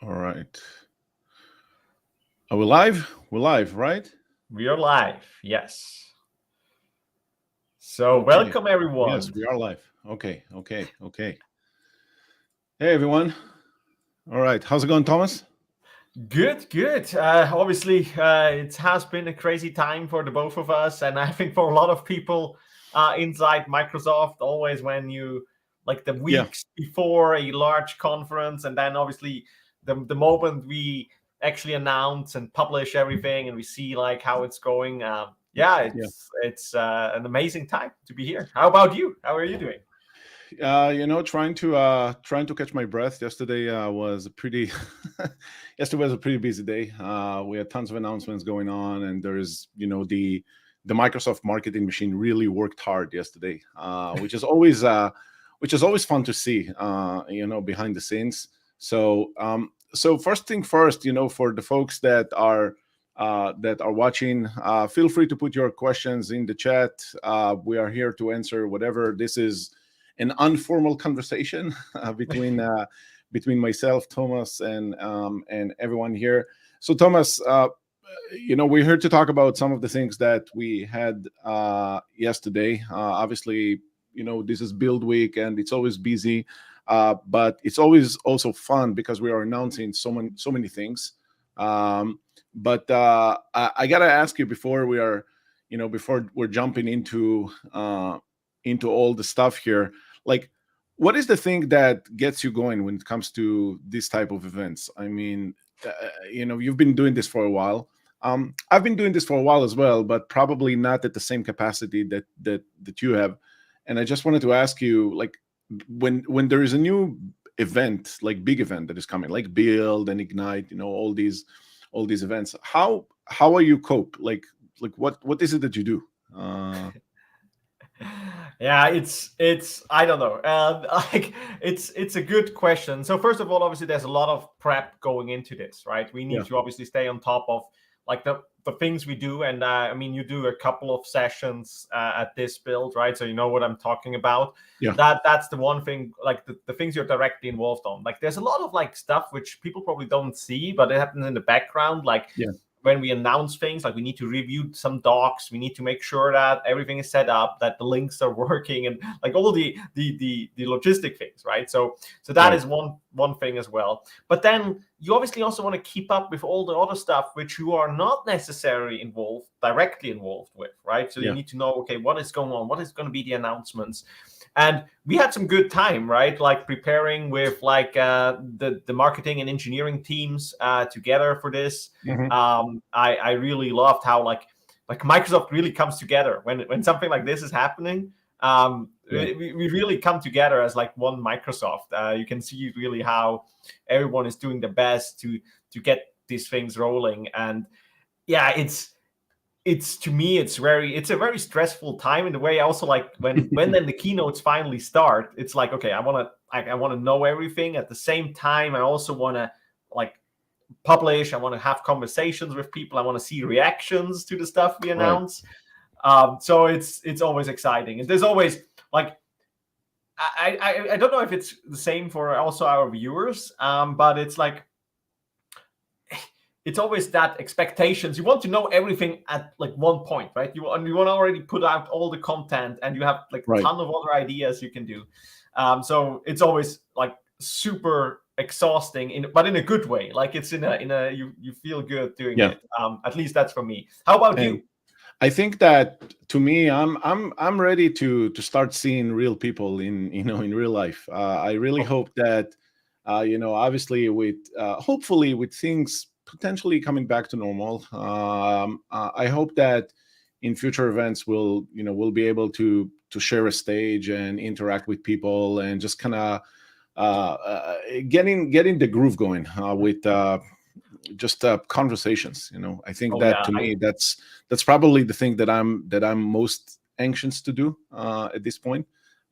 All right. Are we live? We're live, right? We are live, yes. So Okay. welcome Yes, everyone. we are live. Okay. Hey, everyone. All right. How's it going, Thomas? Good, good. Obviously, it has been a crazy time for the both of us, and I think for a lot of people inside Microsoft, always when you like the Yeah. weeks before a large conference, and then obviously the moment we actually announce and publish everything, and we see like how it's going. Yeah, Yeah. it's an amazing time to be here. How about you? How are you doing? Trying to catch my breath. Yesterday was a pretty yesterday was a pretty busy day. We had tons of announcements going on, and there's the Microsoft marketing machine really worked hard yesterday, which is always fun to see. Behind the scenes. So first thing first, for the folks that are watching, feel free to put your questions in the chat. We are here to answer whatever. This is an informal conversation between myself, Thomas, and everyone here. So, Thomas, we're here to talk about some of the things that we had yesterday. Obviously, this is build week, and it's always busy, but it's always also fun because we are announcing so many things. But I gotta ask you before we're jumping into all the stuff here, like, what is the thing that gets you going when it comes to this type of events? I mean, you've been doing this for a while. I've been doing this for a while as well, but probably not at the same capacity that you have. And I just wanted to ask you, like, when there is a new event, like big event that is coming, like Build and Ignite, all these events, how are you cope? Like what is it that you do? Yeah, it's I don't know. Like it's a good question. So first of all, obviously there's a lot of prep going into this, right? We need Yeah. to obviously stay on top of like the things we do, and I mean you do a couple of sessions at this build, right? So you know what I'm talking about. Yeah. That's the one thing, like the things you're directly involved on. Like there's a lot of like stuff which people probably don't see, but it happens in the background. Like Yeah. when we announce things, like we need to review some docs, we need to make sure that everything is set up, that the links are working, and like all the logistic things, right? So that Right. is one thing as well. But then you obviously also want to keep up with all the other stuff which you are not necessarily directly involved with, right? So you Yeah. need to know, okay, what is going on, what is going to be the announcements. And we had some good time, right? Like preparing with like the marketing and engineering teams together for this. Mhm. I really loved how like Microsoft really comes together when something like this is happening. Yeah. We really come together as like one Microsoft. You can see really how everyone is doing the best to get these things rolling. And yeah, it's to me it's a very stressful time in the way. Also, like when then the keynotes finally start, it's like, okay, I want to know everything. At the same time, I also want to like publish, I want to have conversations with people, I want to see reactions to the stuff we Right. announce. So it's always exciting, and there's always like I don't know if it's the same for also our viewers, but it's like it's always that expectations. You want to know everything at like one point, right? You want to already put out all the content, and you have like a Right. ton of other ideas you can do. So it's always like super exhausting, but in a good way. Like it's in a you feel good doing Yeah. it. At least that's for me. How about And you? I think that, to me, I'm ready to start seeing real people in real life. I really Oh, hope that, obviously, with hopefully with things potentially coming back to normal. I hope that in future events we'll be able to share a stage and interact with people, and just kind of getting the groove going with just conversations. I think oh that, yeah, to me, that's probably the thing that I'm most anxious to do at this point.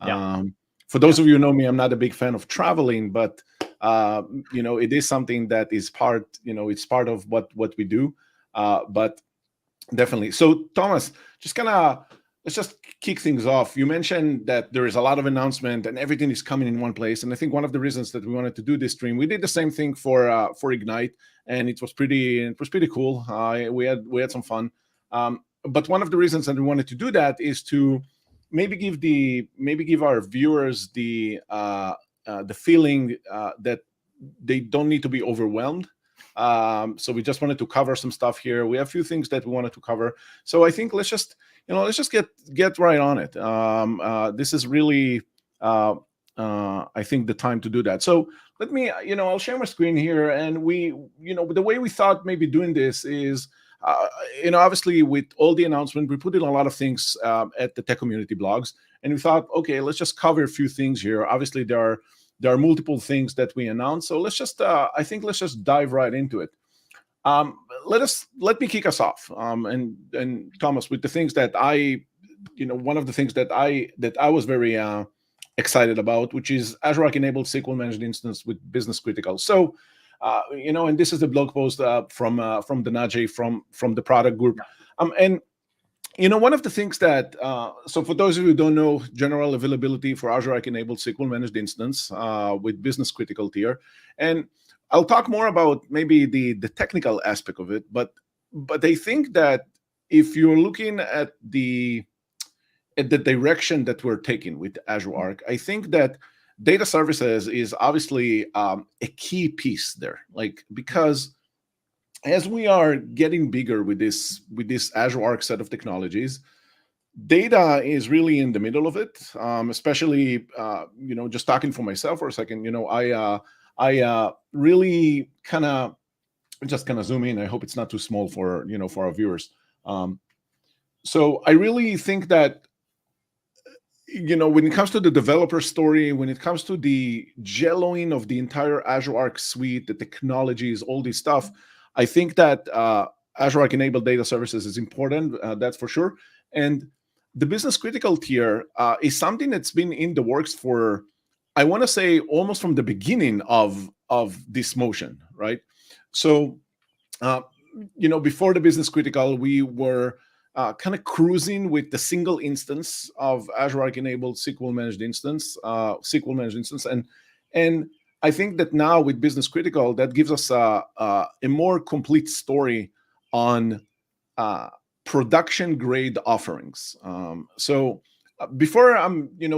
yeah, For those of you who know me, I'm not a big fan of traveling, but it is something that is it's part of what we do. But definitely. So, Thomas, just kind of let's just kick things off. You mentioned that there is a lot of announcement and everything is coming in one place. And I think one of the reasons that we wanted to do this stream, we did the same thing for Ignite, and it was pretty cool. We had some fun. But one of the reasons that we wanted to do that is to maybe give our viewers the feeling that they don't need to be overwhelmed. So we just wanted to cover some stuff here. We have a few things that we wanted to cover. So I think let's just get right on it. This is really, I think, the time to do that. So let me, I'll share my screen here, and the way we thought maybe doing this is, obviously with all the announcement, we put in a lot of things at the tech community blogs, and we thought, okay, let's just cover a few things here. Obviously, there are multiple things that we announced, so let's just, I think, let's just dive right into it. Let me kick us off, and Thomas, with the things that one of the things that I was very excited about, which is Azure Arc enabled SQL managed instance with business critical. So, and this is the blog post from the Najee from the product group, and one of the things that, so for those of you who don't know, general availability for Azure Arc enabled SQL managed instance with business critical tier, and I'll talk more about maybe the technical aspect of it, but I think that if you're looking at the direction that we're taking with Azure Arc, I think that data services is obviously a key piece there, because as we are getting bigger with this Azure Arc set of technologies, data is really in the middle of it. Especially, just talking for myself for a second, I really kind of zoom in. I hope it's not too small for our viewers. So I really think that, when it comes to the developer story, when it comes to the gelling of the entire Azure Arc suite, the technologies, all this stuff, I think that Azure Arc enabled data services is important. That's for sure. And the business critical tier is something that's been in the works for, I want to say, almost from the beginning of this motion, right? So, before the business critical, we were kind of cruising with the single instance of Azure Arc enabled SQL managed instance, and I think that now with business critical, that gives us a more complete story on production grade offerings. So before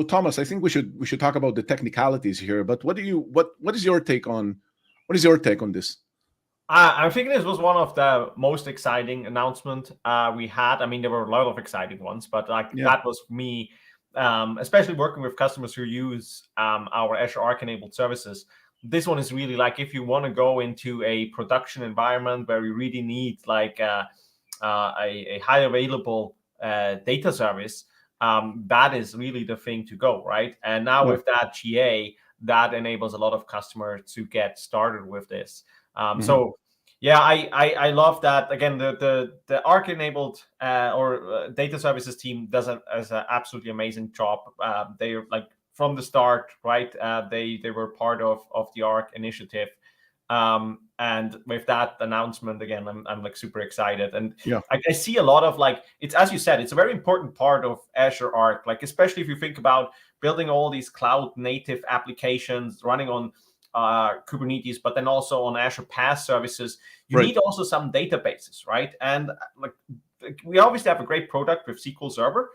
Thomas, I think we should talk about the technicalities here. But what is your take on this? I think this was one of the most exciting announcements we had. I mean, there were a lot of exciting ones, but that was me, especially working with customers who use our Azure Arc enabled services. This one is really if you want to go into a production environment where you really need a high available data service, that is really the thing to go, right? And now with that GA, that enables a lot of customers to get started with this. So yeah, I love that. Again, the Arc enabled or data services team does an absolutely amazing job. They are from the start, right? They were part of the Arc initiative. And with that announcement, again, I'm super excited. And I see a lot of it's, as you said, it's a very important part of Azure Arc, especially if you think about building all these cloud native applications running on Kubernetes, but then also on Azure PaaS services, you need also some databases, right? And we obviously have a great product with SQL Server,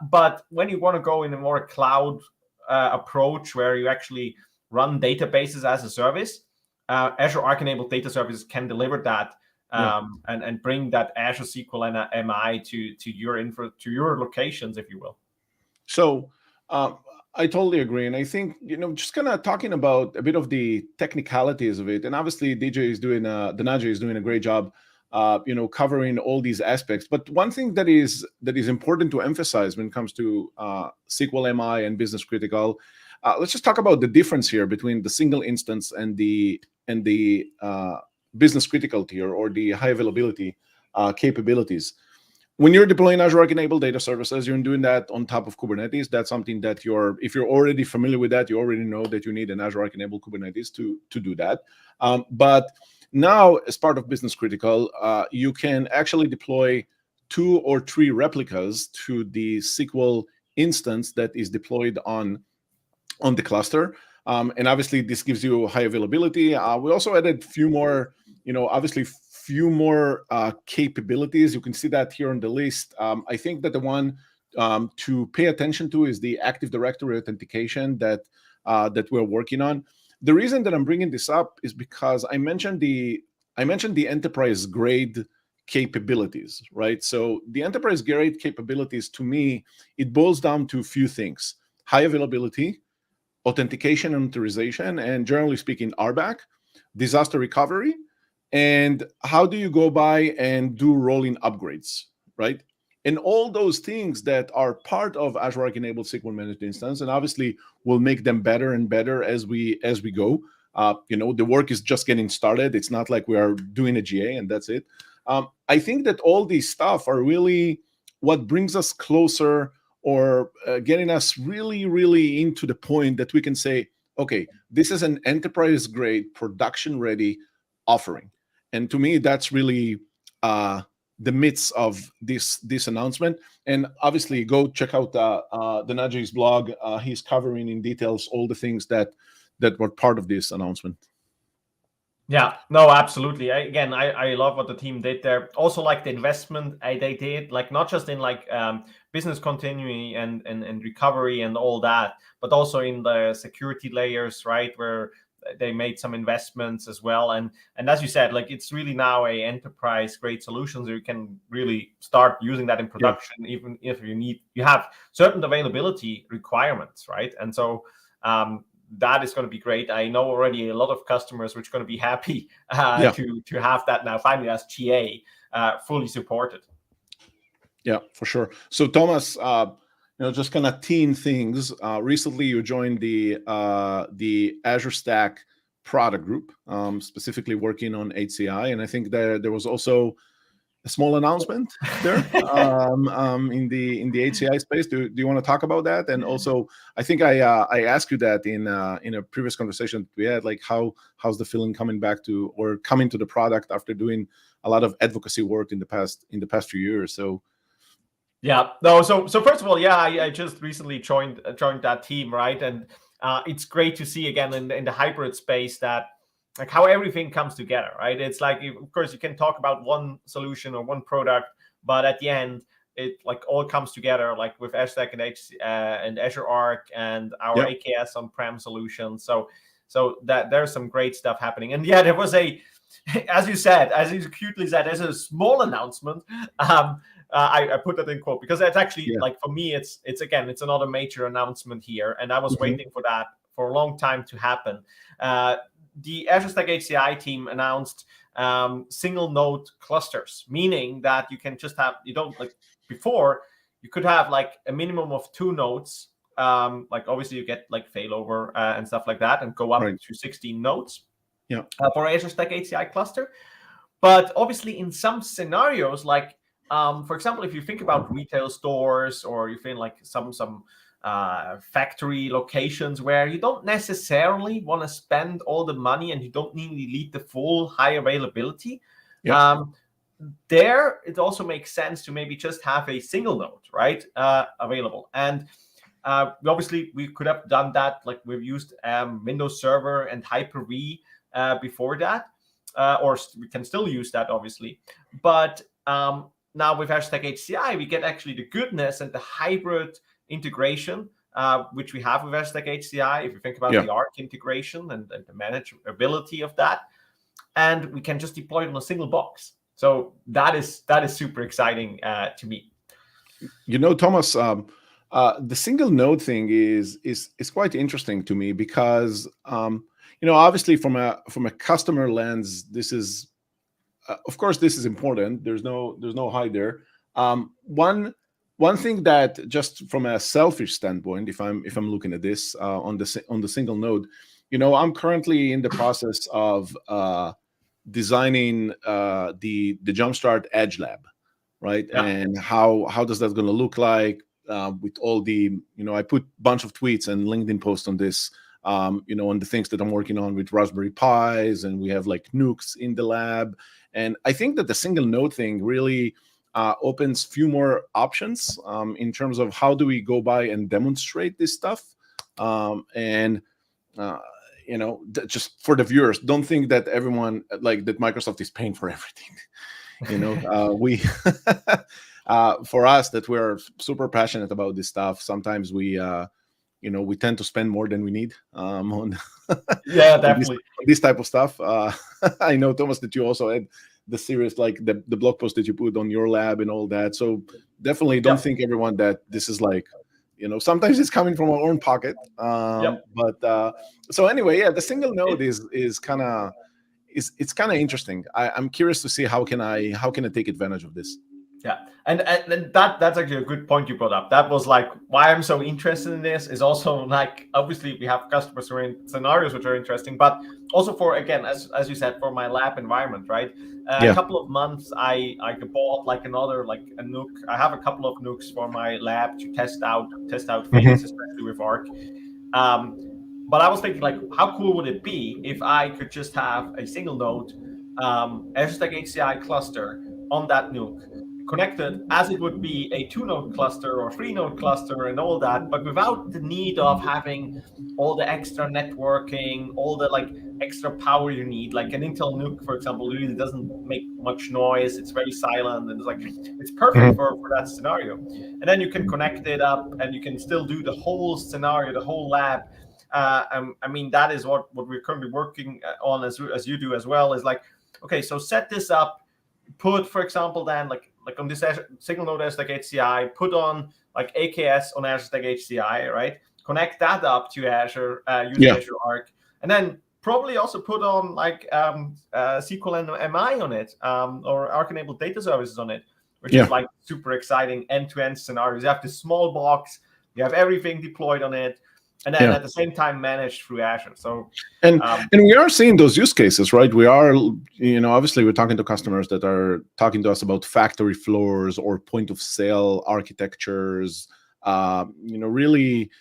but when you want to go in a more cloud approach where you actually run databases as a service, Azure Arc enabled data services can deliver that and bring that Azure SQL and MI to your locations, if you will. So I totally agree, and I think just kind of talking about a bit of the technicalities of it, and obviously the Najee is doing a great job, covering all these aspects. But one thing that is important to emphasize when it comes to SQL MI and business critical, let's just talk about the difference here between the single instance and the business critical tier or the high availability capabilities. When you're deploying Azure Arc enabled data services, you're doing that on top of Kubernetes. That's something that if you're already familiar with that, you already know that you need an Azure Arc enabled Kubernetes to do that. But now, as part of business critical, you can actually deploy 2 or 3 replicas to the SQL instance that is deployed on the cluster. And obviously, this gives you high availability. We also added few more, obviously few more capabilities. You can see that here on the list. I think that the one to pay attention to is the Active Directory authentication that we're working on. The reason that I'm bringing this up is because I mentioned the enterprise grade capabilities, right? So the enterprise grade capabilities, to me, it boils down to a few things: high availability, authentication and authorization, and generally speaking, RBAC, disaster recovery, and how do you go by and do rolling upgrades, right? And all those things that are part of Azure Arc enabled SQL managed instance, and obviously we'll make them better and better as we go. The work is just getting started. It's not like we are doing a GA and that's it. I think that all these stuff are really what brings us closer, or getting us really, really into the point that we can say, okay, this is an enterprise-grade, production-ready offering. And to me, that's really the midst of this announcement. And obviously, go check out the Najee's blog. He's covering in details all the things that were part of this announcement. Yeah, no, absolutely. I love what the team did there. Also, like the investment they did, like not just in like business continuity and recovery and all that, but also in the security layers, right, where they made some investments as well. And as you said, like it's really now a enterprise grade solution, so you can really start using that in production, even if you have certain availability requirements, right? And so that is going to be great. I know already a lot of customers which are going to be happy to have that now finally as GA fully supported. Yeah, for sure. So Thomas, just kind of teen things. Recently, you joined the Azure Stack product group, specifically working on HCI, and I think there was also a small announcement there in the HCI space. Do you want to talk about that? And also, I think I asked you that in a previous conversation we had, like how's the feeling coming to the product after doing a lot of advocacy work in the past few years. So. Yeah, no. So first of all, I just recently joined that team, right? And it's great to see again in the hybrid space that like how everything comes together, right? It's like, of course, you can talk about one solution or one product, but at the end, it like all comes together, like with Azure Stack and Azure Arc and our AKS on-prem solution. So that there's some great stuff happening. And there was as you cutely said, there's a small announcement. I put that in quote because it's actually like for me, it's another major announcement here, and I was waiting for that for a long time to happen. The Azure Stack HCI team announced single node clusters, meaning that you can just have, you don't like before, you could have like a minimum of 2 nodes. Like obviously you get like failover and stuff like that and go up to 16 nodes for Azure Stack HCI cluster. But obviously in some scenarios, like for example, if you think about retail stores or you think like some factory locations where you don't necessarily want to spend all the money and you don't need the full high availability, there it also makes sense to maybe just have a single node, right, available. And obviously we could have done that, like we've used Windows Server and Hyper-V before that, or we can still use that obviously, but now with Azure Stack HCI we get actually the goodness and the hybrid integration, which we have with Azure Stack HCI. If you think about the Arc integration and the manageability of that, and we can just deploy it on a single box. So that is super exciting to me. Thomas, the single node thing is quite interesting to me because obviously from a customer lens, this is of course this is important. There's no hide there. One thing that just from a selfish standpoint, if I'm looking at this on the single node, I'm currently in the process of designing the Jumpstart Edge Lab, right? And how does that going to look like with all the I put a bunch of tweets and LinkedIn posts on this, on the things that I'm working on with Raspberry Pis, and we have like nukes in the lab. And I think that the single node thing really opens few more options in terms of how do we go by and demonstrate this stuff. And just for the viewers, don't think that everyone that Microsoft is paying for everything. We for us that we're super passionate about this stuff. Sometimes we tend to spend more than we need on definitely this type of stuff. I know, Thomas, that you also had the series, like the blog post that you put on your lab and all that. So definitely don't think everyone that this is sometimes it's coming from our own pocket. But so anyway, the single node is kind of it's kind of interesting. I'm curious to see how can I take advantage of this. Yeah, and that's actually a good point you brought up. That was why I'm so interested in this is also obviously we have customers who are in scenarios which are interesting, but also for, again, as you said, for my lab environment, right? A couple of months I bought another a NUC. I have a couple of NUCs for my lab to test out things, especially with Arc. But I was thinking how cool would it be if I could just have a single node Azure Stack HCI cluster on that NUC, connected as it would be a 2-node cluster or 3-node cluster and all that, but without the need of having all the extra networking, all the extra power you need. An Intel NUC, for example, really doesn't make much noise. It's very silent, and it's perfect for that scenario. And then you can connect it up, and you can still do the whole scenario, the whole lab. I mean, that is what we're currently working on, as you do as well. Is okay, so set this up. Put, for example, then on this single node Azure Stack HCI, put on AKS on Azure Stack HCI, right? Connect that up to Azure using Azure Arc, and then probably also put on SQL and MI on it, or Arc-enabled data services on it, which is super exciting end-to-end scenarios. You have this small box, you have everything deployed on it, and then at the same time managed through Azure. So and we are seeing those use cases, right? We are, obviously we're talking to customers that are talking to us about factory floors or point of sale architectures. Really,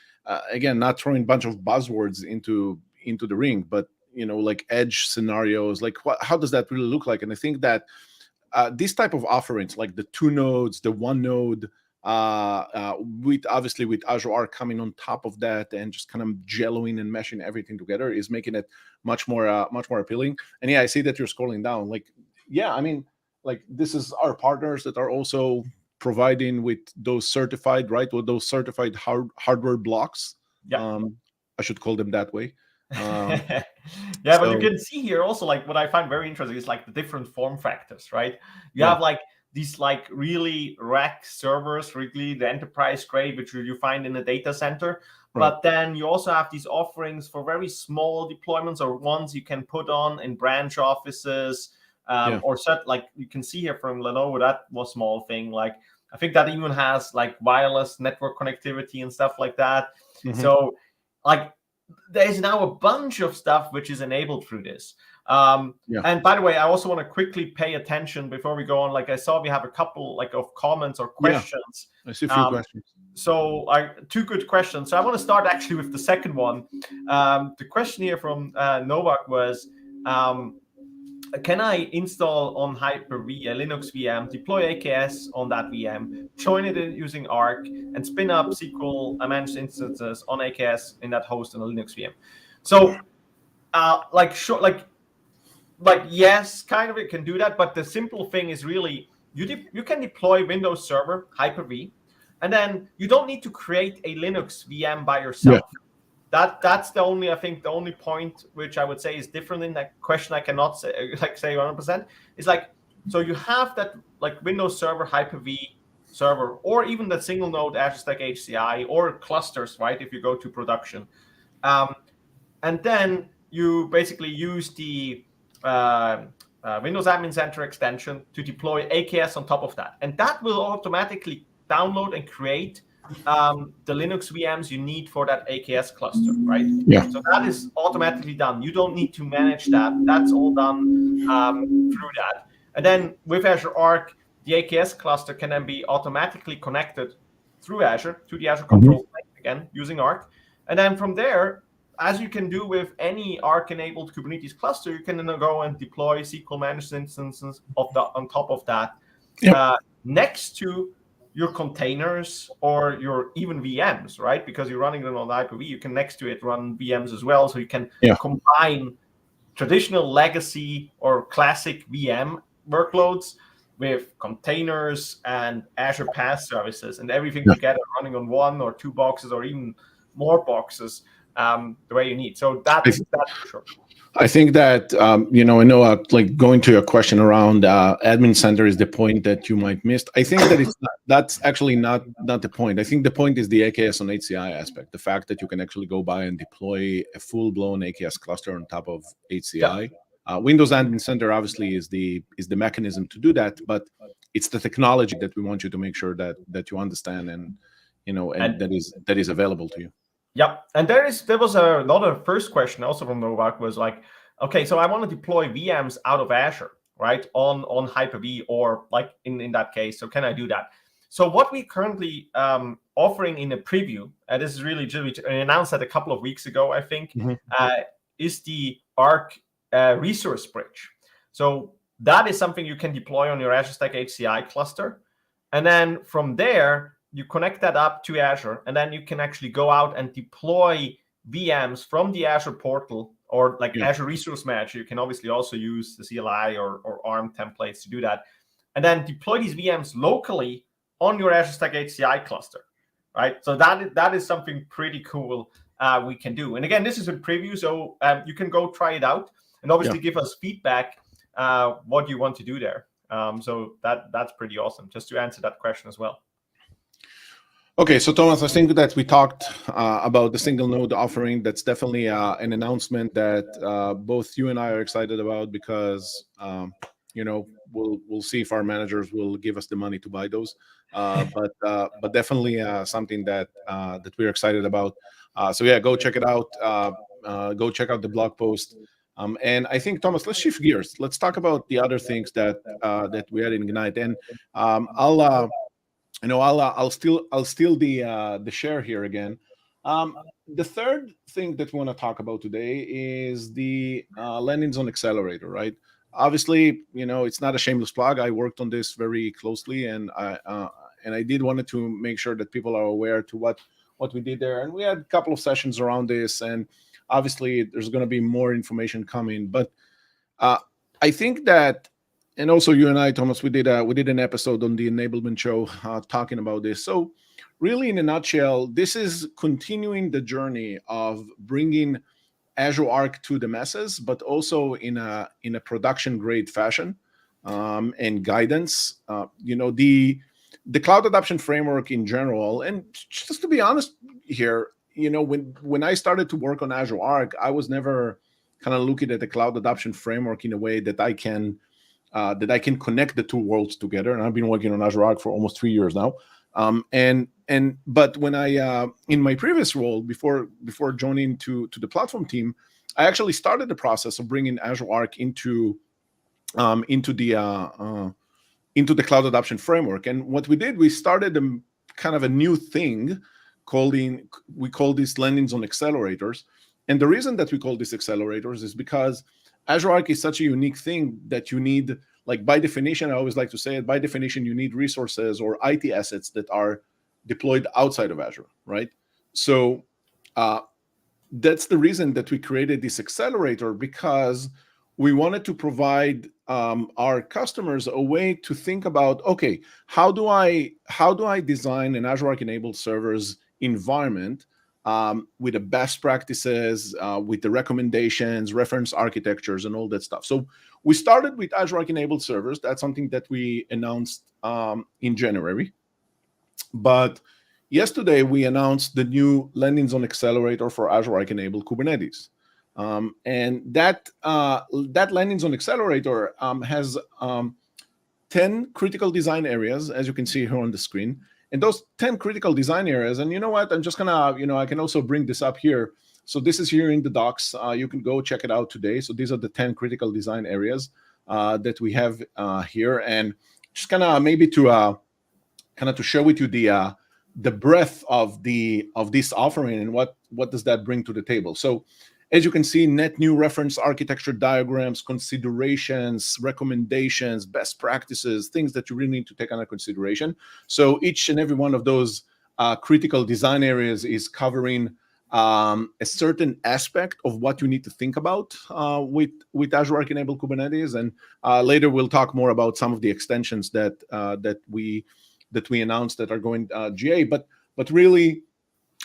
again, not throwing a bunch of buzzwords into the ring, but edge scenarios. How does that really look like? And I think that this type of offerings, like the 2 nodes, the 1 node, with Azure Arc coming on top of that and just kind of jelloing and meshing everything together, is making it much more appealing. And I see that you're scrolling down. I mean, this is our partners that are also providing with those certified, right? With those certified hardware blocks. I should call them that way. But you can see here also what I find very interesting is the different form factors, right? You have these really rack servers, really the enterprise grade, which you find in a data center. Right. But then you also have these offerings for very small deployments, or ones you can put on in branch offices, or set, you can see here from Lenovo, that was small thing. I think that even has wireless network connectivity and stuff like that. So there's now a bunch of stuff which is enabled through this. And by the way, I also want to quickly pay attention before we go on. I saw we have a couple of comments or questions. I see a few questions. So 2 good questions. So I want to start actually with the second one. The question here from Novak was, can I install on Hyper-V a Linux VM, deploy AKS on that VM, join it using Arc, and spin up SQL managed instances on AKS in that host on a Linux VM? So, yes, kind of it can do that, but the simple thing is really you can deploy Windows Server Hyper-V, and then you don't need to create a Linux VM by yourself. That's the only point which I would say is different in that question. I cannot say 100%. It's so you have that Windows Server Hyper-V server, or even the single node Azure Stack HCI, or clusters, right? If you go to production, and then you basically use the Windows Admin Center extension to deploy AKS on top of that, and that will automatically download and create the Linux VMs you need for that AKS cluster, right? So that is automatically done. You don't need to manage that. That's all done through that. And then with Azure Arc, the AKS cluster can then be automatically connected through Azure to the Azure control plane, again, using Arc. And then from there, as you can do with any Arc-enabled Kubernetes cluster, you can then go and deploy SQL managed instances on top of that. next to your containers or your even VMs, right? Because you're running them on Hyper-V, you can next to it run VMs as well. So you can combine traditional legacy or classic VM workloads with containers and Azure PaaS services and everything together running on one or two boxes or even more boxes the way you need. So that's for sure. I think that, I know, like going to your question around admin center is the point that you might miss. I think that that's actually not the point. I think the point is the AKS on HCI aspect, the fact that you can actually go by and deploy a full-blown AKS cluster on top of HCI. Windows Admin Center obviously is the mechanism to do that, but it's the technology that we want you to make sure that you understand and that is available to you. Yep, and there was another first question also from Novak was like, okay, so I want to deploy VMs out of Azure, right, on Hyper-V or like in that case. So can I do that? So what we currently offering in a preview, and this is really announced that a couple of weeks ago, I think, is the Arc resource bridge. So that is something you can deploy on your Azure Stack HCI cluster, and then from there, you connect that up to Azure, and then you can actually go out and deploy VMs from the Azure portal or like Azure Resource Manager. You can obviously also use the CLI or ARM templates to do that, and then deploy these VMs locally on your Azure Stack HCI cluster, right? So that is something pretty cool we can do. And again, this is a preview, so you can go try it out and obviously give us feedback what you want to do there. So that's pretty awesome, just to answer that question as well. Okay, so Thomas, I think that we talked about the single node offering. That's definitely an announcement that both you and I are excited about because we'll see if our managers will give us the money to buy those. But definitely something that we're excited about. So yeah, go check it out. Go check out the blog post. And I think, Thomas, let's shift gears. Let's talk about the other things that we had in Ignite. And I'll steal the share here again. The third thing that we want to talk about today is the landing zone accelerator, right? Obviously, it's not a shameless plug. I worked on this very closely, and I did wanted to make sure that people are aware to what we did there. And we had a couple of sessions around this, and obviously there's going to be more information coming. But I think that. And also, you and I, Thomas, we did an episode on the enablement show talking about this. So, really, in a nutshell, this is continuing the journey of bringing Azure Arc to the masses, but also in a production grade fashion and guidance. The cloud adoption framework in general, and just to be honest here, when I started to work on Azure Arc, I was never kind of looking at the cloud adoption framework in a way that I can connect the two worlds together. And I've been working on Azure Arc for almost 3 years now. But when I in my previous role before joining to the platform team, I actually started the process of bringing Azure Arc into the cloud adoption framework. And what we did, we started kind of a new thing we call these landing zone accelerators. And the reason that we call these accelerators is because Azure Arc is such a unique thing that you need, like by definition, I always like to say it, by definition, you need resources or IT assets that are deployed outside of Azure, right? So that's the reason that we created this accelerator, because we wanted to provide our customers a way to think about, okay, how do I design an Azure Arc enabled servers environment with the best practices, with the recommendations, reference architectures, and all that stuff. So we started with Azure Arc enabled servers. That's something that we announced in January. But yesterday we announced the new landing zone accelerator for Azure Arc enabled Kubernetes. And that landing zone accelerator has 10 critical design areas, as you can see here on the screen. And those 10 critical design areas, and you know what, I'm just gonna, I can also bring this up here. So this is here in the docs. You can go check it out today. So these are the 10 critical design areas that we have here. And just kind of maybe to share with you the breadth of this offering and what does that bring to the table. So as you can see, net new reference architecture diagrams, considerations, recommendations, best practices, things that you really need to take under consideration. So each and every one of those critical design areas is covering a certain aspect of what you need to think about with Azure Arc enabled Kubernetes. And later we'll talk more about some of the extensions that we announced that are going GA. But really,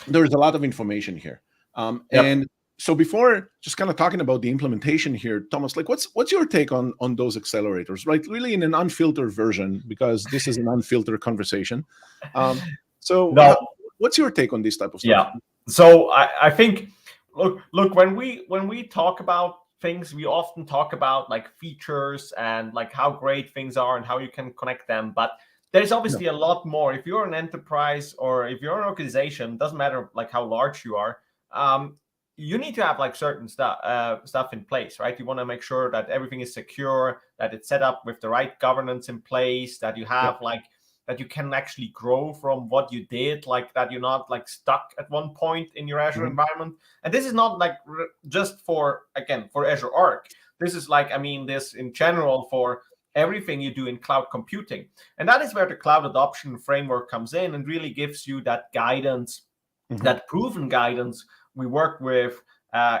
there is a lot of information here. And so before just kind of talking about the implementation here, Thomas, like what's your take on those accelerators, right? Really in an unfiltered version, because this is an unfiltered conversation. What's your take on this type of stuff? Yeah. So I think, look, when we talk about things, we often talk about like features and like how great things are and how you can connect them. But there's obviously a lot more. If you're an enterprise or if you're an organization, doesn't matter like how large you are, you need to have like certain stuff in place, right? You want to make sure that everything is secure, that it's set up with the right governance in place, that you have that you can actually grow from what you did, like that you're not like stuck at one point in your Azure environment. And this is not like just for Azure Arc. This is like, I mean, this in general for everything you do in cloud computing. And that is where the cloud adoption framework comes in and really gives you that guidance, that proven guidance. We work with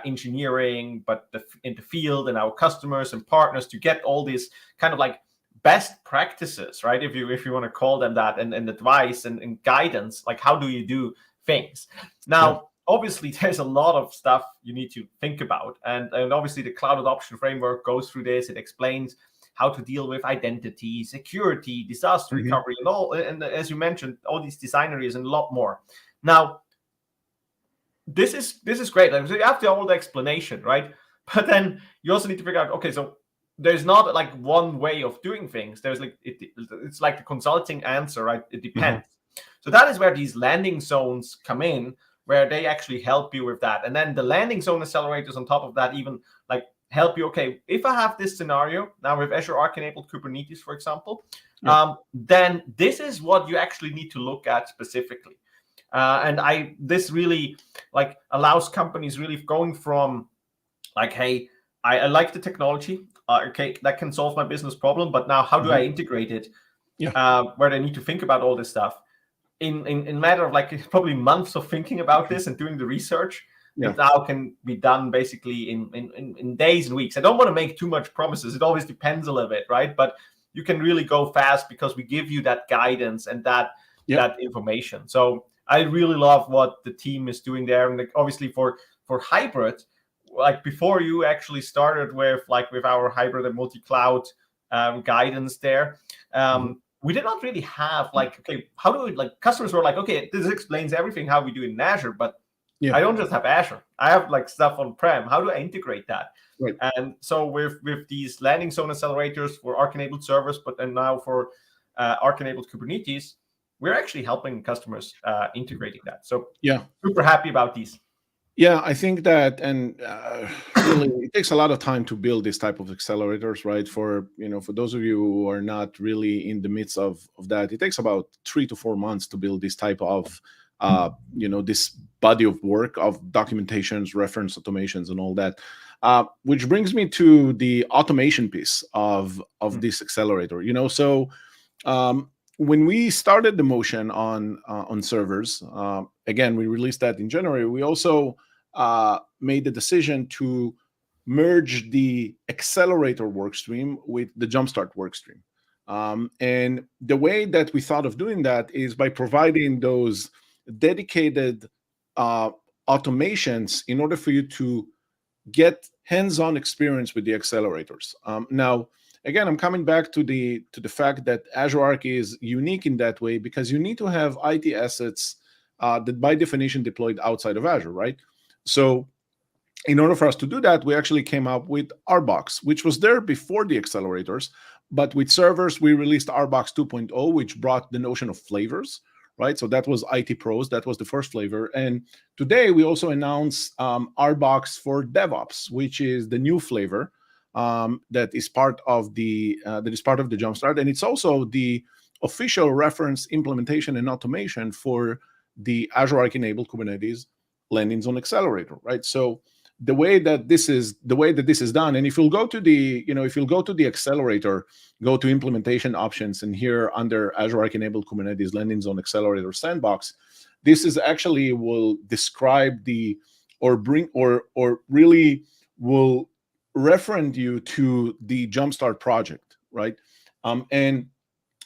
engineering, but in the field and our customers and partners to get all these kind of like best practices, right? If you want to call them that, and advice and guidance, like how do you do things. Now, obviously, there's a lot of stuff you need to think about. And obviously, the cloud adoption framework goes through this. It explains how to deal with identity, security, disaster recovery, and all. And as you mentioned, all these design areas and a lot more. Now, this is great. Like, so you have all the explanation, right? But then you also need to figure out, okay, so there's not like one way of doing things. There's like it's like the consulting answer, right? It depends. So that is where these landing zones come in, where they actually help you with that. And then the landing zone accelerators on top of that even like help you. Okay, if I have this scenario now with Azure Arc enabled Kubernetes, for example, then this is what you actually need to look at specifically. And this really like allows companies really going from like, hey, I like the technology. Okay, that can solve my business problem. But now, how do I integrate it? Where they need to think about all this stuff in matter of like probably months of thinking about this and doing the research. It now can be done basically in days and weeks. I don't want to make too much promises. It always depends a little bit, right? But you can really go fast because we give you that guidance and that information. So I really love what the team is doing there, and obviously for hybrid. Like before you actually started with our hybrid and multi-cloud guidance there, we did not really have like, okay, how do we, like customers were like, okay, this explains everything how we do in Azure, but I don't just have Azure. I have like stuff on-prem. How do I integrate that? Right. And so with these landing zone accelerators for Arc-enabled servers, but then now for Arc-enabled Kubernetes, we're actually helping customers integrating that. So super happy about these. Yeah, I think that, and really, it takes a lot of time to build this type of accelerators, right? For those of you who are not really in the midst of that, it takes about 3 to 4 months to build this type of, this body of work of documentations, reference automations, and all that. Which brings me to the automation piece of this accelerator. So when we started the motion on servers, again, we released that in January. We also made the decision to merge the accelerator workstream with the jumpstart workstream. And the way that we thought of doing that is by providing those dedicated automations in order for you to get hands-on experience with the accelerators. Now, again, I'm coming back to the fact that Azure Arc is unique in that way because you need to have IT assets that by definition deployed outside of Azure, right? So in order for us to do that, we actually came up with RBox, which was there before the accelerators. But with servers, we released RBox 2.0, which brought the notion of flavors, right? So that was IT Pros. That was the first flavor. And today, we also announced RBox for DevOps, which is the new flavor that is part of the Jumpstart, and it's also the official reference implementation and automation for the Azure Arc enabled Kubernetes landing zone accelerator, right? So the way that this is done, and if you'll go to the Accelerator, go to implementation options, and here under Azure Arc Enabled Kubernetes Landing Zone Accelerator Sandbox, this is actually will describe or really will reference you to the Jumpstart project, right? And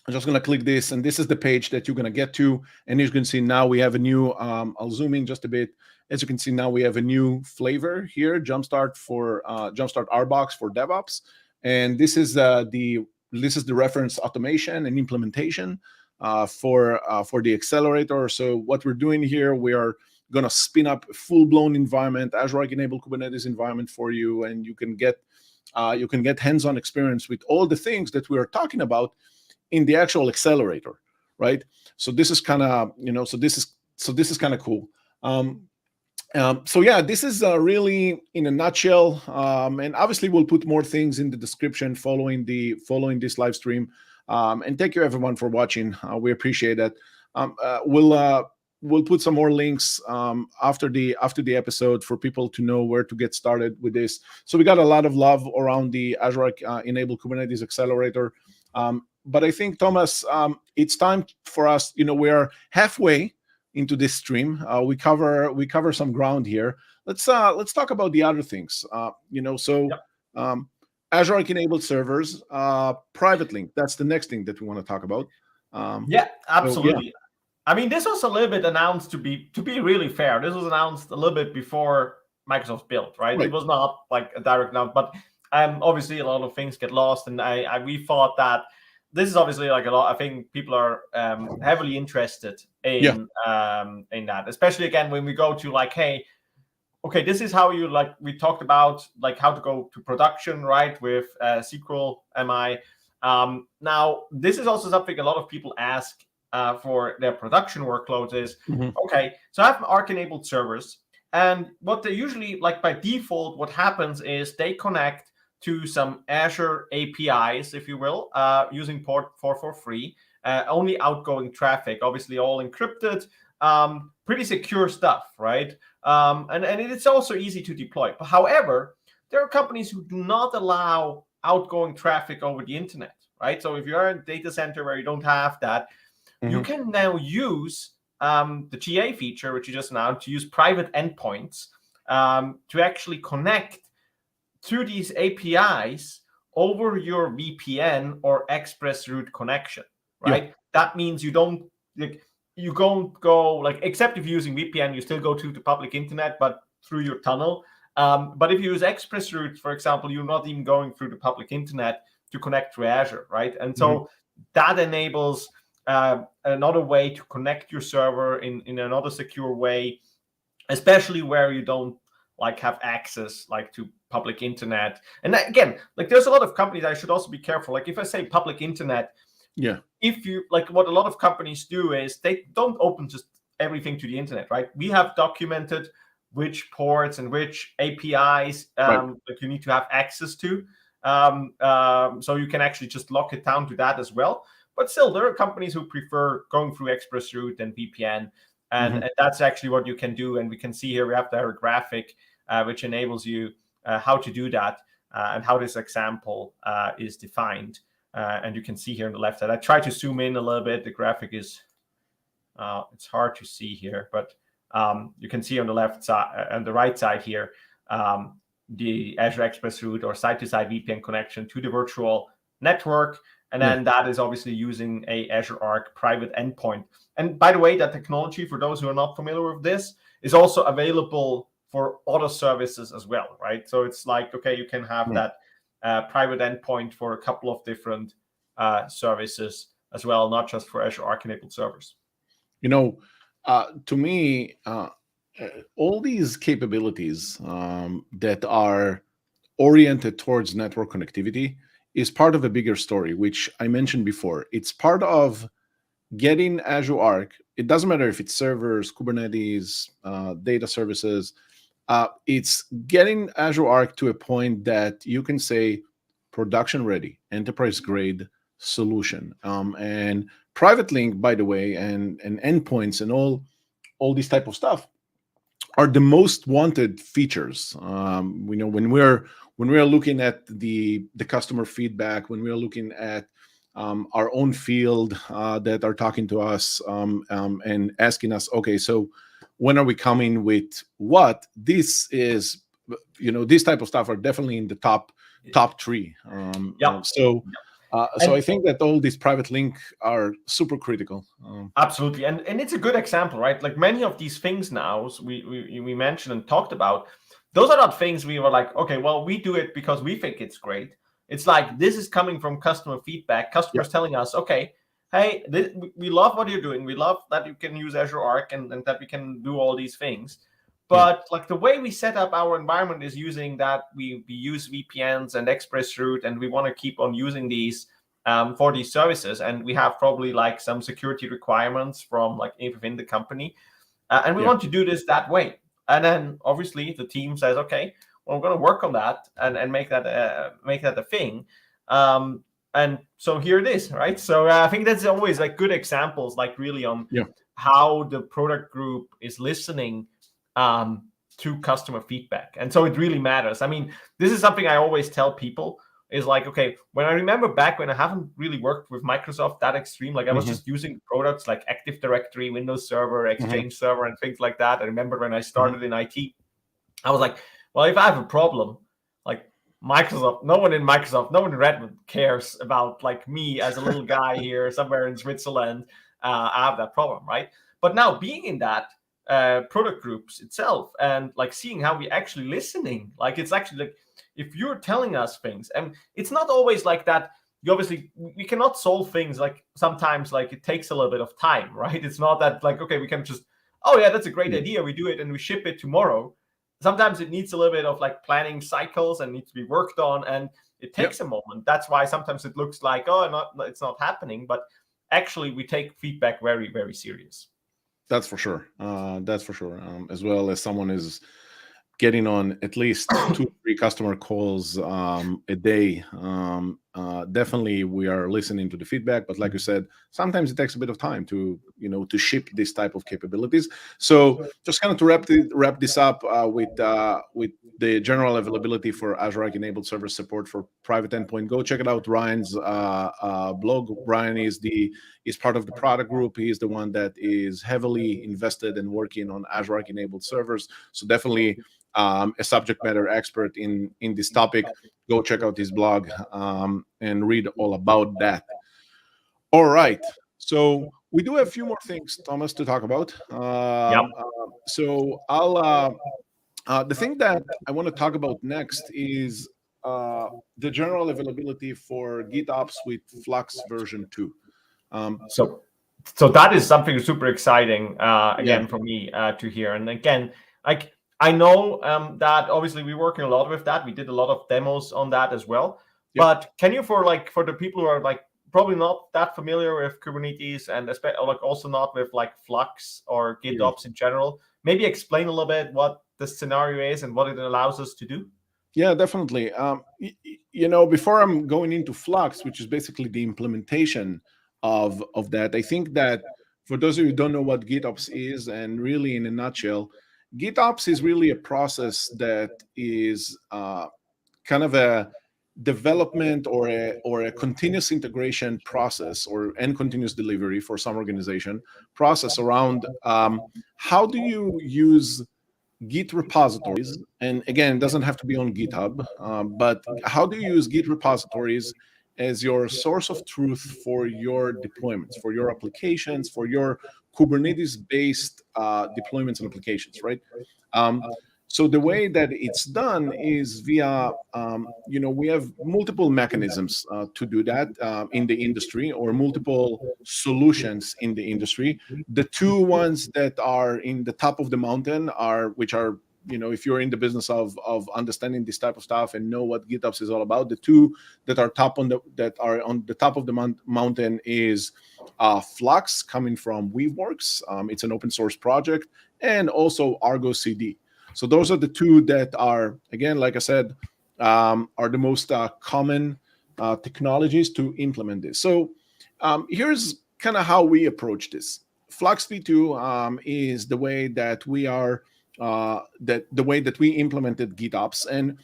I'm just going to click this, and this is the page that you're going to get to. And as you can see now, we have a new, I'll zoom in just a bit. As you can see now, we have a new flavor here, Jumpstart RBox for DevOps. And this is the reference automation and implementation for the Accelerator. So what we're doing here, we are going to spin up a full-blown environment, Azure Arc Enabled Kubernetes environment for you, and you can get hands-on experience with all the things that we are talking about in the actual Accelerator, right? So this is kind of, so this is kind of cool. So yeah, this is really in a nutshell. And obviously we'll put more things in the description following this live stream. And thank you everyone for watching. We appreciate it. We'll put some more links after the episode for people to know where to get started with this. So we got a lot of love around the Azure Arc Enabled Kubernetes Accelerator. But I think, Thomas, it's time for us. We are halfway into this stream. We cover some ground here. Let's talk about the other things. Azure Arc Enabled servers, private link. That's the next thing that we want to talk about. Yeah, absolutely. So, yeah. I mean, this was a little bit announced to be really fair. This was announced a little bit before Microsoft built, right? It was not like a direct announcement, but obviously a lot of things get lost, and we thought that this is obviously like a lot. I think people are heavily interested in that, especially again when we go to like, hey, okay, this is how you we talked about like how to go to production, right, with SQL MI. Now this is also something a lot of people ask for their production workloads is, okay, so I have Arc enabled servers, and what they usually like by default, what happens is they connect to some Azure APIs, if you will, using port 443, only outgoing traffic, obviously all encrypted, pretty secure stuff, right? And it's also easy to deploy. But however, there are companies who do not allow outgoing traffic over the internet, right? So if you're in a data center where you don't have that, you can now use the GA feature, which you just announced, to use private endpoints to actually connect to these APIs over your VPN or express route connection, right? Yeah. That means you don't go except if you're using VPN, you still go to the public internet, but through your tunnel. But if you use express route, for example, you're not even going through the public internet to connect to Azure, right? And so that enables another way to connect your server in another secure way, especially where you don't have access to public internet. And again, there's a lot of companies, I should also be careful. If I say public internet, if you what a lot of companies do is they don't open just everything to the internet, right? We have documented which ports and which APIs you need to have access to. So you can actually just lock it down to that as well. But still, there are companies who prefer going through express route and VPN. And that's actually what you can do. And we can see here, we have the graphic, which enables you how to do that and how this example is defined. And you can see here on the left side. I try to zoom in a little bit. The graphic is, it's hard to see here, but you can see on the left side, on the right side here, the Azure Express Route or side-to-side VPN connection to the virtual network. And then that is obviously using a Azure Arc private endpoint. And by the way, that technology, for those who are not familiar with this, is also available for other services as well, right? So it's okay, you can have that private endpoint for a couple of different services as well, not just for Azure Arc enabled servers. To me, all these capabilities that are oriented towards network connectivity is part of a bigger story, which I mentioned before. It's part of getting Azure Arc. It doesn't matter if it's servers, Kubernetes, data services. It's getting Azure Arc to a point that you can say production ready, enterprise grade solution. And private link, by the way, and endpoints and all this type of stuff the most wanted features. When we're looking at the customer feedback, when we're looking at our own field that are talking to us and asking us, okay, so when are we coming with what? This is, this type of stuff are definitely in the top three. So I think that all these private link are super critical. Absolutely, and it's a good example, right? Like many of these things now we mentioned and talked about, those are not things we were like, okay, well, we do it because we think it's great. It's like this is coming from customer feedback, customers telling us, okay, hey, we love what you're doing. We love that you can use Azure Arc and that we can do all these things. But like the way we set up our environment is using that we use VPNs and ExpressRoute, and we want to keep on using these for these services. And we have probably like some security requirements from like within the company. And we want to do this that way. And then obviously the team says, okay, well, we're going to work on that and make that a thing. And so here it is, right? So I think that's always like good examples, like really on how the product group is listening to customer feedback. And so it really matters. I mean, this is something I always tell people is like, okay, when I remember back when I haven't really worked with Microsoft that extreme, like I was just using products like Active Directory, Windows Server, Exchange Server, and things like that. I remember when I started in IT, I was like, well, if I have a problem, like Microsoft, no one in Redmond cares about like me as a little guy here somewhere in Switzerland. I have that problem, right? But now being in that product groups itself and like seeing how we actually listening, like it's actually like, if you're telling us things, and it's not always like that, we cannot solve things, like sometimes like it takes a little bit of time, right? It's not that like, okay, we can just, oh yeah, that's a great idea, we do it and we ship it tomorrow. Sometimes it needs a little bit of like planning cycles and needs to be worked on, and it takes a moment. That's why sometimes it looks like, it's not happening, but actually we take feedback very, very serious. That's for sure. As well as someone is getting on at least 2-3 customer calls a day. Definitely, we are listening to the feedback. But like you said, sometimes it takes a bit of time to ship this type of capabilities. So just kind of to wrap this up with the general availability for Azure Arc enabled server support for private endpoint. Go check it out. Ryan's blog. Ryan is part of the product group. He is the one that is heavily invested and working on Azure Arc enabled servers. So definitely a subject matter expert in this topic. Go check out his blog and read all about that. All right. So we do have a few more things, Thomas, to talk about. So I'll the thing that I want to talk about next is the general availability for GitOps with Flux version 2. So that is something super exciting for me to hear. And again, like I know that obviously we're working a lot with that. We did a lot of demos on that as well. But can you, for the people who are like probably not that familiar with Kubernetes and like also not with like Flux or GitOps in general, maybe explain a little bit what the scenario is and what it allows us to do? Yeah, definitely. Before I'm going into Flux, which is basically the implementation of that, I think that for those of you who don't know what GitOps is, and really in a nutshell, GitOps is really a process that is kind of a development or a continuous integration process and continuous delivery for some organization process around how do you use Git repositories. And again, it doesn't have to be on GitHub, but how do you use Git repositories as your source of truth for your deployments, for your applications, for your Kubernetes-based deployments and applications, right? So the way that it's done is via, we have multiple mechanisms to do that in the industry, or multiple solutions in the industry. The two ones that are in the top of the mountain which are, if you're in the business of understanding this type of stuff and know what GitOps is all about, the two that are on the top of the mountain is Flux, coming from Weaveworks. It's an open source project, and also Argo CD. So those are the two that are, again, like I said, are the most common technologies to implement this. So here's kind of how we approach this. Flux v2 is the way that we are that the way that we implemented GitOps. And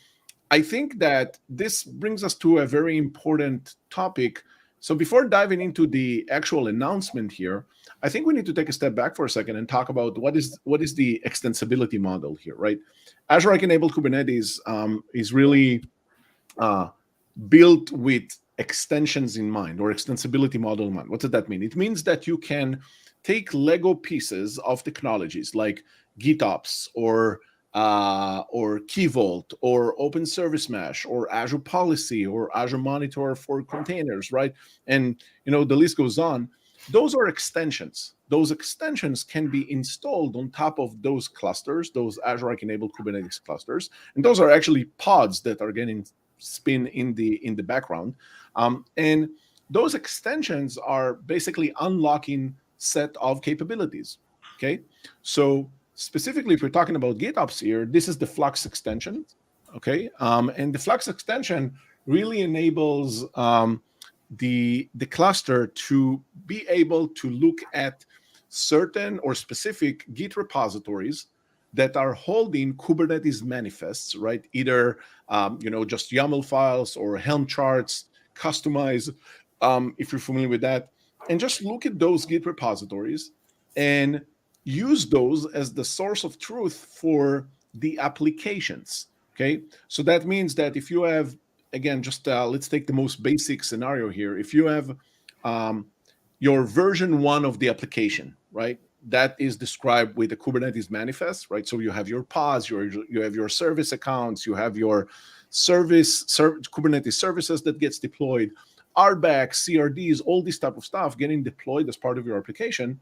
I think that this brings us to a very important topic. So before diving into the actual announcement here, I think we need to take a step back for a second and talk about what is the extensibility model here, right? Azure Enabled Kubernetes is really built with extensions in mind, or extensibility model in mind. What does that mean? It means that you can take Lego pieces of technologies like GitOps or Key Vault or Open Service Mesh or Azure Policy or Azure Monitor for containers, right? And the list goes on. Those are extensions. Those extensions can be installed on top of those clusters, those Azure Enabled Kubernetes clusters, and those are actually pods that are getting spin in the background, and those extensions are basically unlocking set of capabilities. Okay, so specifically, if we're talking about GitOps here, this is the Flux extension. Okay, and the Flux extension really enables the cluster to be able to look at certain or specific Git repositories that are holding Kubernetes manifests, right? Either just YAML files or Helm charts, customize, if you're familiar with that, and just look at those Git repositories and use those as the source of truth for the applications. Okay, so that means that if you have, again, just let's take the most basic scenario here. If you have your version 1 of the application, right? That is described with the Kubernetes manifest, right? So you have your pods, you have your service accounts, you have your Kubernetes services that gets deployed, RBACs, CRDs, all this type of stuff getting deployed as part of your application.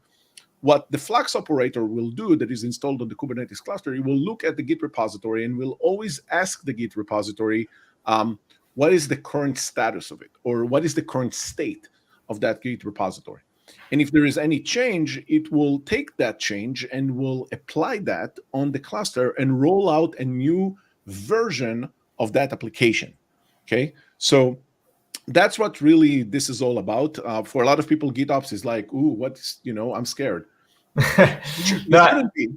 What the Flux operator will do that is installed on the Kubernetes cluster, it will look at the Git repository and will always ask the Git repository, what is the current status of it, or what is the current state of that Git repository. And if there is any change, it will take that change and will apply that on the cluster and roll out a new version of that application. Okay, so that's what really this is all about. For a lot of people, GitOps is like, ooh, what's, I'm scared.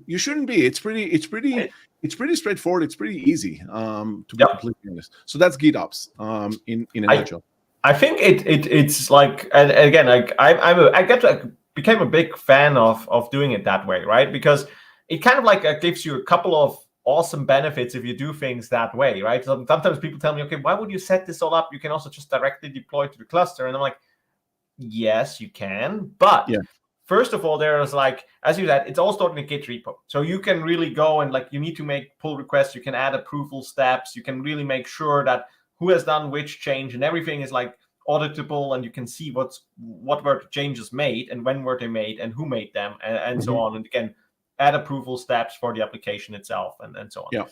You shouldn't be. It's pretty straightforward. It's pretty easy, to be completely honest. So that's GitOps in a nutshell. I think it's like, and again, like I became a big fan of doing it that way, right? Because it kind of like gives you a couple of awesome benefits if you do things that way, right? Sometimes people tell me, okay, why would you set this all up? You can also just directly deploy to the cluster, and I'm like, yes, you can, but first of all, there's like, as you said, it's all stored in a Git repo, so you can really go and like, you need to make pull requests, you can add approval steps, you can really make sure that who has done which change, and everything is like auditable, and you can see what were the changes made and when were they made and who made them, and so on. And you can add approval steps for the application itself, and so on. Yeah.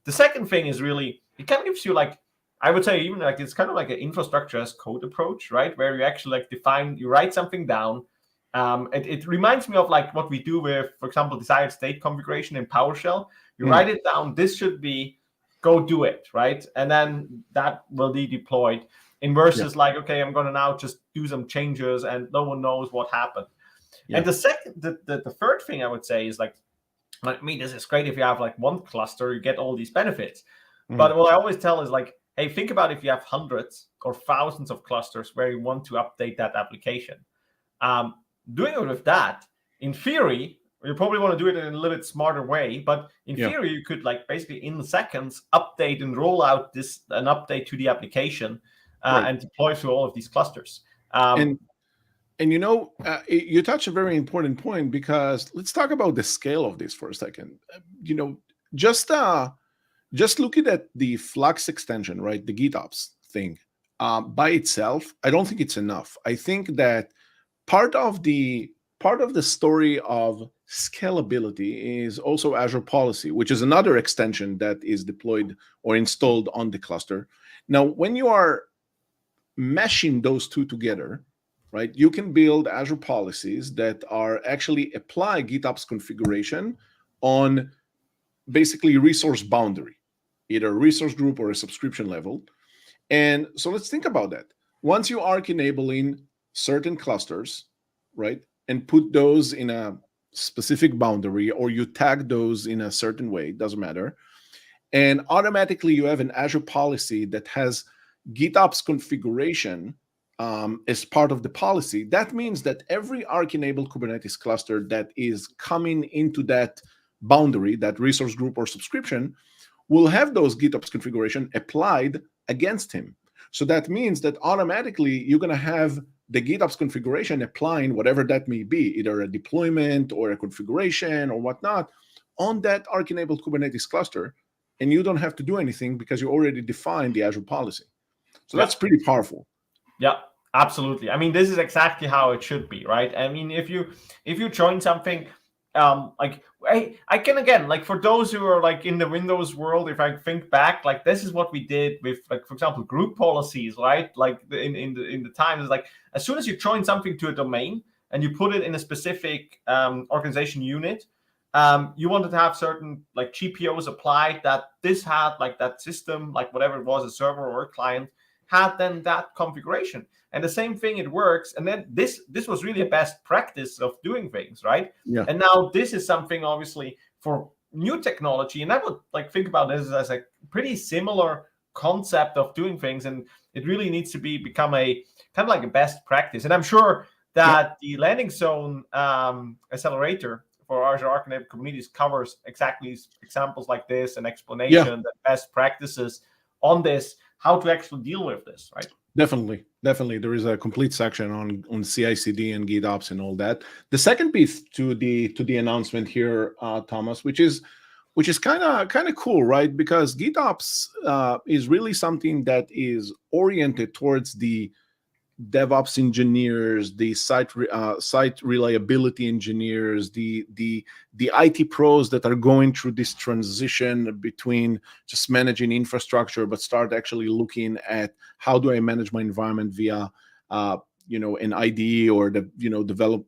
The second thing is really, it kind of gives you like, I would say even like, it's kind of like an infrastructure as code approach, right? Where you actually like you write something down. It reminds me of like what we do with, for example, desired state configuration in PowerShell. You write it down. This should be, go do it, right? And then that will be deployed. In versus like, okay, I'm going to now just do some changes and no one knows what happened. And the third thing I would say is like, I mean, this is great if you have like one cluster, you get all these benefits. But what I always tell is like, hey, think about if you have hundreds or thousands of clusters where you want to update that application. Doing it with that, in theory, you probably want to do it in a little bit smarter way, but in theory, you could like basically in seconds update and roll out an update to the application and deploy through all of these clusters. And you touch a very important point, because let's talk about the scale of this for a second. Just looking at the Flux extension, right, the GitOps thing, by itself, I don't think it's enough. I think that part of the story of scalability is also Azure Policy, which is another extension that is deployed or installed on the cluster. Now, when you are meshing those two together, right, you can build Azure policies that are actually apply GitOps configuration on basically resource boundary, either a resource group or a subscription level. And so let's think about that. Once you are enabling certain clusters, right, and put those in a specific boundary, or you tag those in a certain way, doesn't matter. And automatically you have an Azure policy that has GitOps configuration as part of the policy. That means that every Arc-enabled Kubernetes cluster that is coming into that boundary, that resource group or subscription, will have those GitOps configuration applied against him. So that means that automatically you're going to have the GitOps configuration applying whatever that may be, either a deployment or a configuration or whatnot, on that Arc-enabled Kubernetes cluster, and you don't have to do anything because you already defined the Azure policy. So that's pretty powerful. Yeah, absolutely. I mean, this is exactly how it should be, right? I mean, if you join something, like I can, again, like for those who are like in the Windows world, if I think back, like this is what we did with, like, for example, group policies, right? Like in the times, like as soon as you join something to a domain and you put it in a specific organization unit, you wanted to have certain like GPOs applied that this had, like that system, like whatever it was, a server or a client, had then that configuration. And the same thing, it works. And then this was really a best practice of doing things, right? Yeah. And now this is something obviously for new technology. And I would like think about this as a pretty similar concept of doing things. And it really needs to become a kind of like a best practice. And I'm sure that the landing zone accelerator for Azure Arc-enabled Kubernetes covers exactly examples like this and explanation and best practices on this, how to actually deal with this, right? Definitely. There is a complete section on CI/CD and GitOps and all that. The second piece to the announcement here, Thomas, which is kind of cool, right? Because GitOps is really something that is oriented towards the DevOps engineers, the site reliability engineers, the IT pros that are going through this transition between just managing infrastructure, but start actually looking at how do I manage my environment via an IDE or the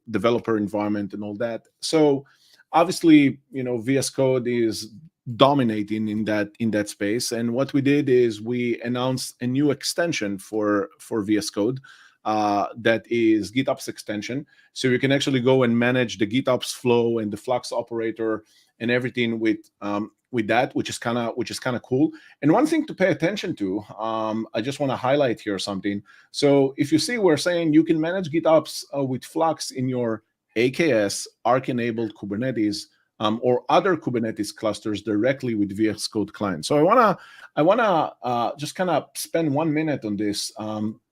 developer environment and all that. So obviously, VS Code is dominating in that space, and what we did is we announced a new extension for VS Code that is GitOps extension. So you can actually go and manage the GitOps flow and the Flux operator and everything with that, which is kind of cool. And one thing to pay attention to, I just want to highlight here something. So if you see, we're saying you can manage GitOps with Flux in your AKS, Arc-enabled Kubernetes, or other Kubernetes clusters directly with VS Code client. So I wanna just kind of spend 1 minute on this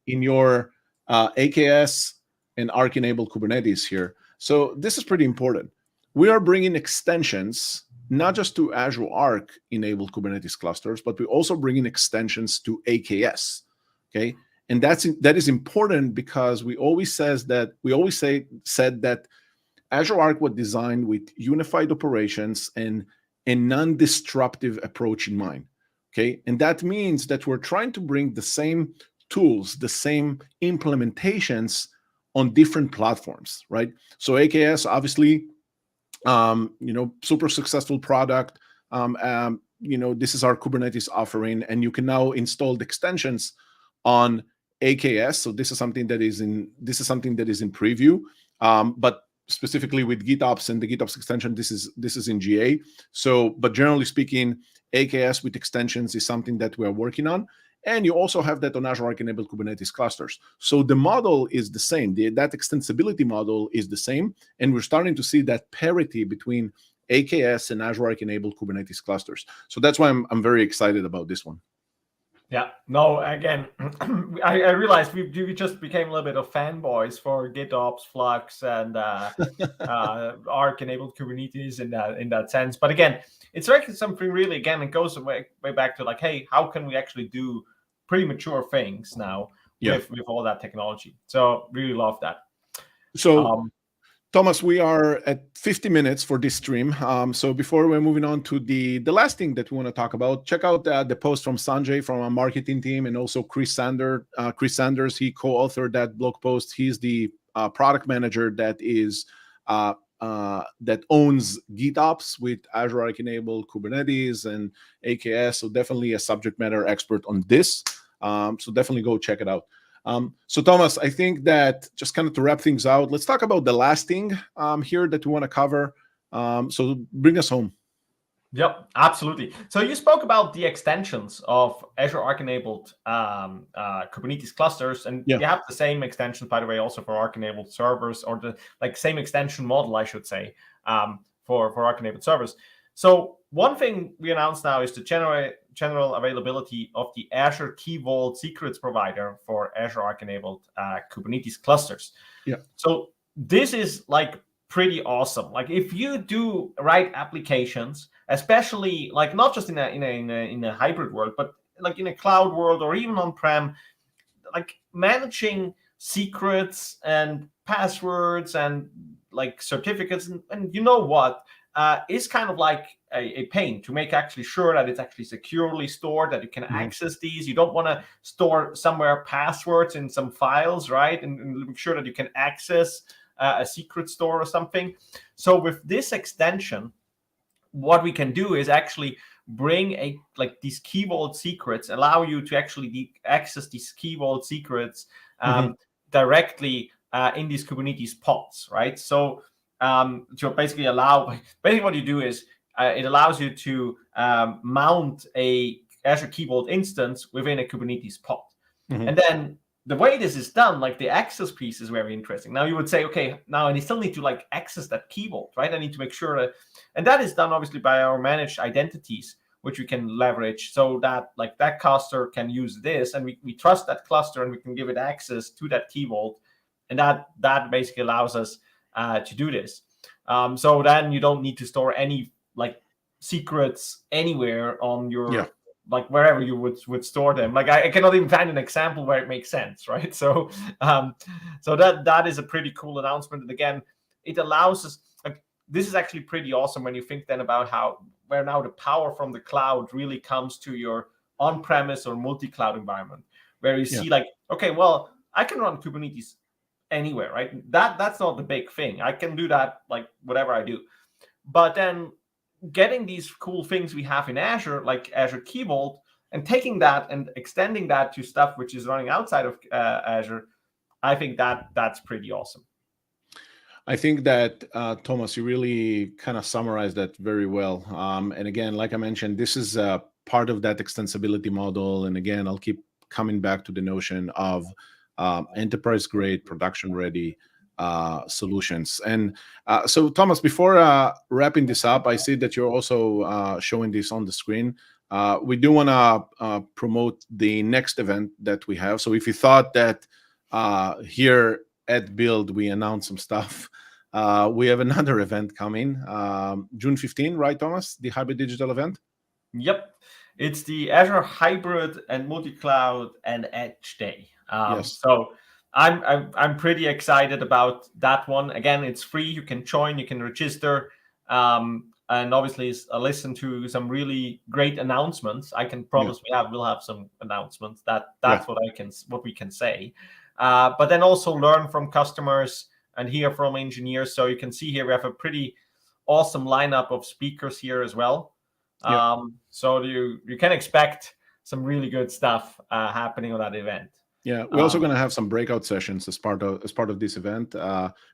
in your AKS and Arc-enabled Kubernetes here. So this is pretty important. We are bringing extensions not just to Azure Arc-enabled Kubernetes clusters, but we're also bringing extensions to AKS. Okay, and that is important because we always said that Azure Arc was designed with unified operations and a non-disruptive approach in mind. Okay, and that means that we're trying to bring the same tools, the same implementations on different platforms, right? So AKS, obviously, super successful product. This is our Kubernetes offering, and you can now install the extensions on AKS. So this is something that is in preview, but specifically with GitOps and the GitOps extension, this is in GA. So, but generally speaking, AKS with extensions is something that we are working on. And you also have that on Azure Arc-enabled Kubernetes clusters. So the model is the same. That extensibility model is the same. And we're starting to see that parity between AKS and Azure Arc-enabled Kubernetes clusters. So that's why I'm very excited about this one. Yeah, no, again, I realized we just became a little bit of fanboys for GitOps, Flux, and Arc-enabled Kubernetes in that sense. But again, it's like something really, again, it goes way back to like, hey, how can we actually do pretty mature things now with all that technology? So really love that. So Thomas, we are at 50 minutes for this stream. So before we're moving on to the last thing that we want to talk about, check out the post from Sanjay from our marketing team, and also Chris Sanders. He co-authored that blog post. He's the product manager that owns GitOps with Azure Arc-enabled Kubernetes and AKS. So definitely a subject matter expert on this. So definitely go check it out. So Thomas, I think that just kind of to wrap things out, let's talk about the last thing here that we want to cover. So bring us home. Yep, absolutely. So you spoke about the extensions of Azure Arc-enabled Kubernetes clusters, and you have the same extension, by the way, also for Arc-enabled servers, or the same extension model, I should say, for Arc-enabled servers. So one thing we announced now is the general availability of the Azure Key Vault secrets provider for Azure Arc-enabled Kubernetes clusters. Yeah. So this is like pretty awesome. Like if you do write applications, especially like not just in a hybrid world, but like in a cloud world or even on-prem, like managing secrets and passwords and like certificates and you know what is kind of like a pain to make actually sure that it's actually securely stored, that you can access these. You don't want to store somewhere passwords in some files, right? And make sure that you can access a secret store or something. So with this extension, what we can do is actually bring these Key Vault secrets, allow you to actually access these Key Vault secrets directly in these Kubernetes pods, right? So to basically what you do is it allows you to mount a Azure Key Vault instance within a Kubernetes pod. And then the way this is done, like the access piece is very interesting. Now you would say, okay, now I still need to like access that Key Vault, right? I need to make sure that, and that is done obviously by our managed identities, which we can leverage so that like that cluster can use this, and we trust that cluster and we can give it access to that Key Vault, and that basically allows us to do this. So then you don't need to store any like secrets anywhere on your like wherever you would store them. Like I cannot even find an example where it makes sense, right? So so that is a pretty cool announcement. And again, it allows us, like, this is actually pretty awesome when you think then about where now the power from the cloud really comes to your on-premise or multi-cloud environment, where you see like, okay, well, I can run Kubernetes anywhere, right? That's not the big thing. I can do that like whatever I do. But then getting these cool things we have in Azure, like Azure Key Vault, and taking that and extending that to stuff which is running outside of Azure, I think that's pretty awesome. I think that, Thomas, you really kind of summarized that very well. And again, like I mentioned, this is part of that extensibility model. And again, I'll keep coming back to the notion of enterprise-grade, production-ready solutions. And so, Thomas, before wrapping this up, I see that you're also showing this on the screen. We do want to promote the next event that we have. So if you thought that here at Build we announced some stuff, we have another event coming, June 15, right, Thomas? The Hybrid Digital event? Yep. It's the Azure Hybrid and Multi-Cloud and Edge Day. Yes. So I'm pretty excited about that one. Again, it's free. You can join. You can register, and obviously listen to some really great announcements. I can promise we'll have some announcements. That's what we can say. But then also learn from customers and hear from engineers. So you can see here we have a pretty awesome lineup of speakers here as well. So you can expect some really good stuff happening on that event. Yeah, we're also going to have some breakout sessions as part of this event.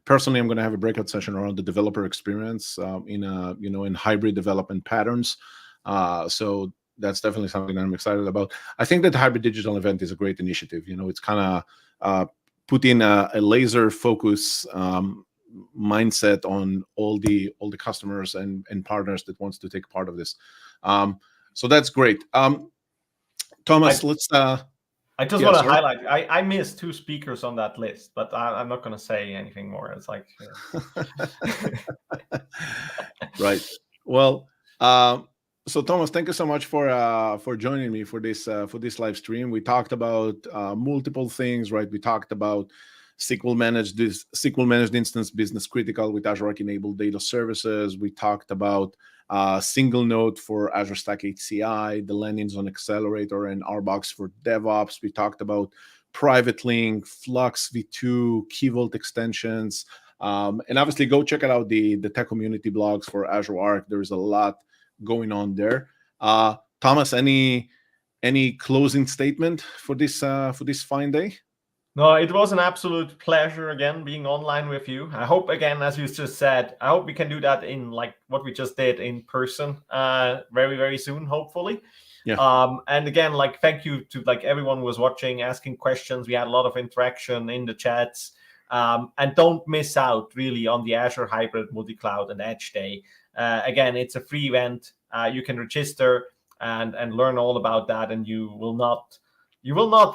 Personally, I'm going to have a breakout session around the developer experience in hybrid development patterns. So that's definitely something that I'm excited about. I think that the Hybrid Digital event is a great initiative. It's kind of putting a laser focus mindset on all the customers and partners that wants to take part of this. So that's great. Thomas, I just want to highlight, I missed 2 speakers on that list, but I'm not going to say anything more. It's like... Right. Well, so Thomas, thank you so much for joining me for this live stream. We talked about multiple things, right? We talked about SQL managed instance business critical with Azure Arc-enabled data services. We talked about single node for Azure Stack HCI, the landings on Accelerator and RBox for DevOps. We talked about private link, Flux v2, Key Vault extensions, and obviously go check out the tech community blogs for Azure Arc. There's a lot going on there. Thomas, any closing statement for this fine day? No, it was an absolute pleasure again being online with you. I hope, again, as you just said, I hope we can do that in like what we just did in person very, very soon, hopefully. Yeah. And again, like, thank you to like everyone who was watching, asking questions. We had a lot of interaction in the chats. And don't miss out really on the Azure Hybrid Multi-Cloud and Edge Day. Again, it's a free event. You can register and learn all about that, and you will not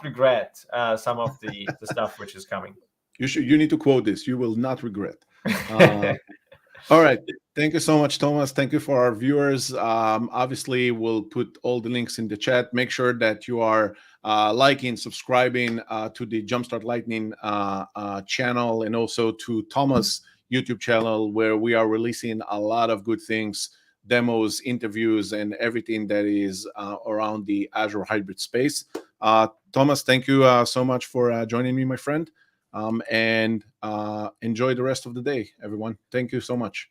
regret some of the stuff which is coming. You need to quote this. You will not regret. All right. Thank you so much, Thomas. Thank you for our viewers. Obviously, we'll put all the links in the chat. Make sure that you are liking, subscribing to the Jumpstart Lightning channel, and also to Thomas' YouTube channel, where we are releasing a lot of good things, demos, interviews, and everything that is around the Azure Hybrid space. Thomas, thank you so much for joining me, my friend. And enjoy the rest of the day, everyone. Thank you so much.